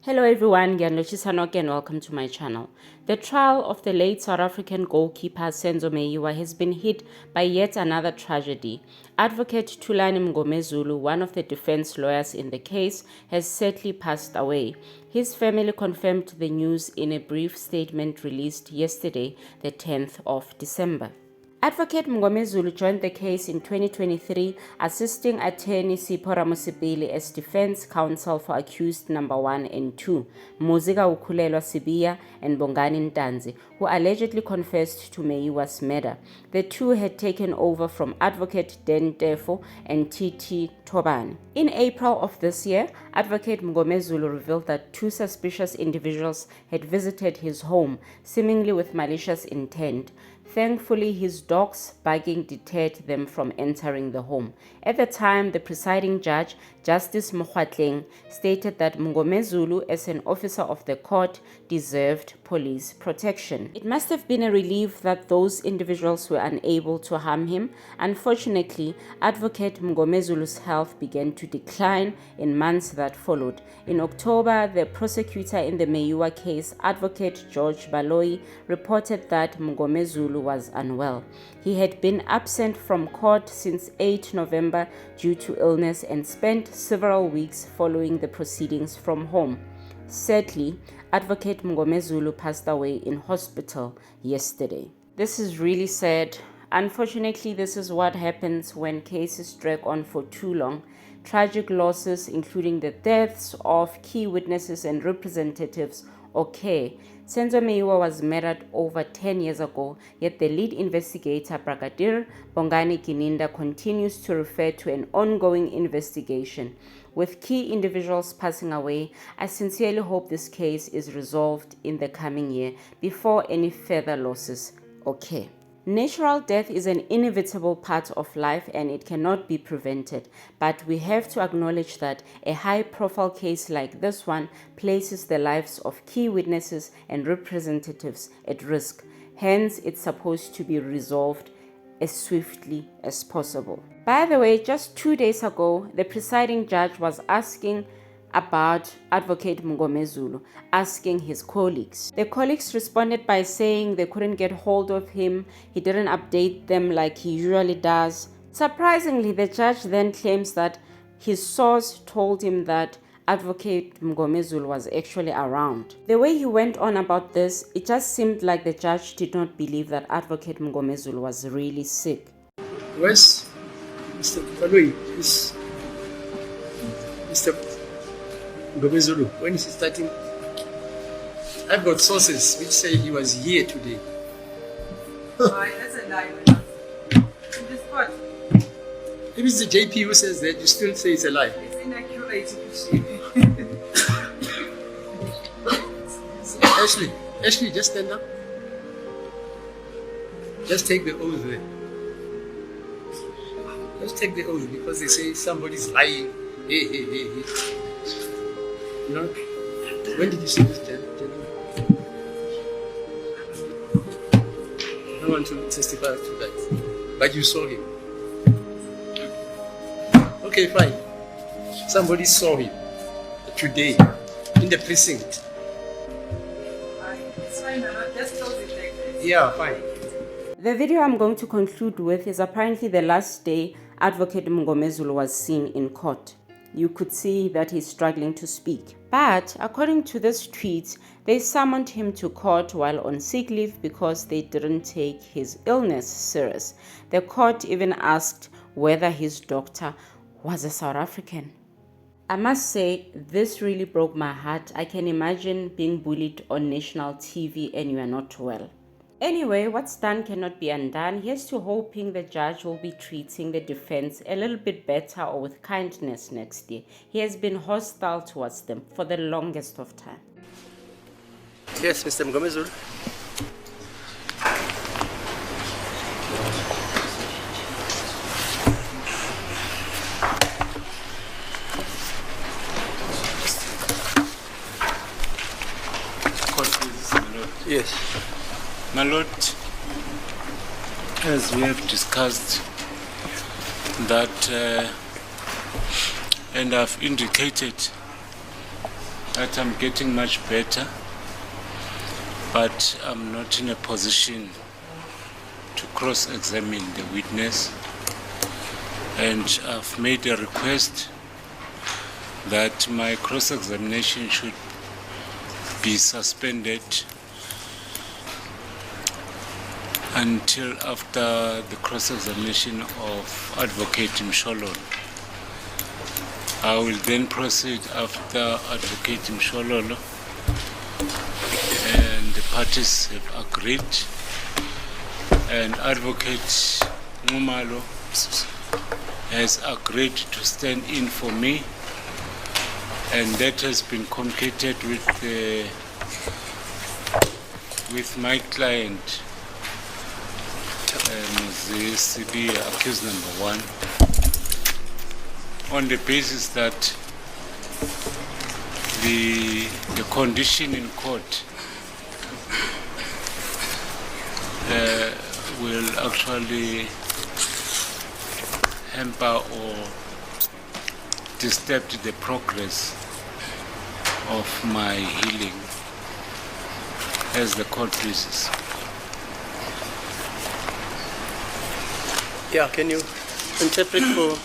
Hello everyone, Ngiyanlochisa Noke and welcome to my channel. The trial of the late South African goalkeeper Senzo Meyiwa has been hit by yet another tragedy. Advocate Thulani Mngomezulu, one of the defense lawyers in the case, has sadly passed away. His family confirmed the news in a brief statement released yesterday, the 10th of December. Advocate Mngomezulu joined the case in 2023, assisting attorney Sipho Ramusipili as defense counsel for accused number 1 and 2, Muzika Ukhulelwa Sibiya and Bongani Ntanzi, who allegedly confessed to Meyiwa's murder. The two had taken over from Advocate Dan Tefo and TT Thobane. In April of this year, Advocate Mngomezulu revealed that two suspicious individuals had visited his home, seemingly with malicious intent. Thankfully, his dogs barking deterred them from entering the home. At the time, the presiding judge, Justice Mokgwatleng, stated that Mngomezulu, as an officer of the court, deserved police protection. It must have been a relief that those individuals were unable to harm him. Unfortunately, Advocate Mngomezulu's health began to decline in months that followed. In October, the prosecutor in the Meyiwa case, Advocate George Baloyi, reported that Mngomezulu was unwell. He had been absent from court since 8 November due to illness and spent several weeks following the proceedings from home. Sadly, Advocate Mngomezulu passed away in hospital yesterday. This is really sad. Unfortunately, this is what happens when cases drag on for too long. Tragic losses, including the deaths of key witnesses and representatives, occur. Senzo Meyiwa was murdered over 10 years ago, yet the lead investigator, Brigadier Bongani Gininda, continues to refer to an ongoing investigation. With key individuals passing away, I sincerely hope this case is resolved in the coming year before any further losses occur. Natural death is an inevitable part of life and it cannot be prevented, but we have to acknowledge that a high-profile case like this one places the lives of key witnesses and representatives at risk. Hence, it's supposed to be resolved as swiftly as possible. By the way, just 2 days ago, the presiding judge was asking about Advocate Mngomezulu, asking his colleagues. The colleagues responded by saying they couldn't get hold of him, he didn't update them like he usually does. Surprisingly, the judge then claims that his source told him that Advocate Mngomezulu was actually around. The way he went on about this, it just seemed like the judge did not believe that Advocate Mngomezulu was really sick. Where's Mr. Baloyi? Mr. Mngomezulu, when is he starting? I've got sources which say he was here today. That's a lie. In this court, If it's the JP who says that, you still say it's a lie. it's inaccurate. Ashley, just stand up. Just take the oath there. Just take the oath because they say somebody's lying. Hey. You know, when did you see this gentleman? I don't want to testify to that. But you saw him. Okay, fine. Somebody saw him today in the precinct. It's fine, I'll just close it like this. Yeah, fine. The video I'm going to conclude with is apparently the last day Advocate Mngomezulu was seen in court. You could see that he's struggling to speak. But according to this tweet, they summoned him to court while on sick leave because they didn't take his illness serious. The court even asked whether his doctor was a South African. I must say, this really broke my heart. I can imagine being bullied on national TV and you are not well. Anyway, what's done cannot be undone. Here's to hoping the judge will be treating the defense a little bit better or with kindness next year. He has been hostile towards them for the longest of time. Yes, Mr. Mngomezulu. Yes. My Lord, as we have discussed that and I've indicated that I'm getting much better, but I'm not in a position to cross-examine the witness, and I've made a request that my cross-examination should be suspended until after the cross-examination of Advocate Mshololo. I will then proceed after Advocate Mshololo, and the parties have agreed, and Advocate Ngumalo has agreed to stand in for me, and that has been communicated with my client, the CB accused number 1, on the basis that the condition in court will actually hamper or disturb the progress of my healing as the court pleases. Yeah, can you interpret for